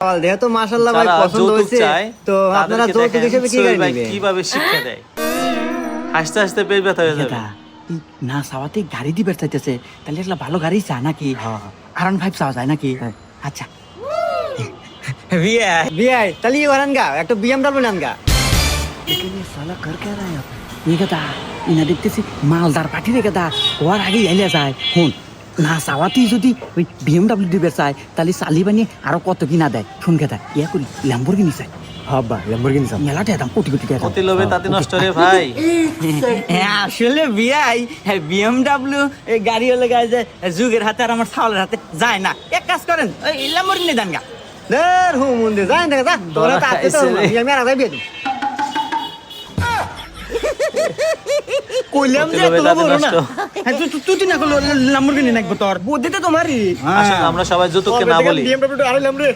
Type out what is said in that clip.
যেহেতু মাশাআল্লাহ ভাই পছন্দ হয়েছে, তো আপনারা যৌতুক হিসেবে কি গাড়ি নেবেন? কিভাবে শিক্ষা দেয়? হাসতে হাসতে পেট ব্যথা হয়ে যাবে। না সাওয়াতে গাড়ি দিবে চাইতেছে, তাহলে একটা ভালো গাড়ি চা নাকি? R15 চাওয়া যায় নাকি? আচ্ছা বিআই তাহলে ওরান গা একটা BMW নেন গা। সালা কর কে রা এই কথা ইনা দেখতেছি মালদার পার্টি রে কথা ওর আগে এলে যায়। শুন না চাওয়াতেই যদি ওই BMW দিবে চায়, তাহলে চালি বানিয়ে আরো কত কিনা দেয়। শুন কথা ইয়া করি ল্যাম্বরগিনি চাই। হাব্বা ল্যাম্বরগিনি সাম মেলাটা দাম কোটি কোটি টাকা। অতি লোভে তাতে নষ্ট রে ভাই। আসলে বিআই BMW গাড়ি হলে গায়ে যে যুগের হাতে আর আমার ছাওয়ালের হাতে যায় না। এক কাজ করেন ওই ল্যাম্বরগিনি দেন গা। দের হু মুন্ডে যান দেখা যা তোরা তো আসতে তো আমি আর যাইবে। কইলাম যে অতি লোভে তোর তাতে বলো না। নষ্ট। হ্যাঁ তুই না করলো ল্যাম্বরগিনি নাকবো তোর বুদ্ধিতে তোমারই। আসলে আমরা সবাই যৌতুককে না বলি। BMW আড়াইলাম রে।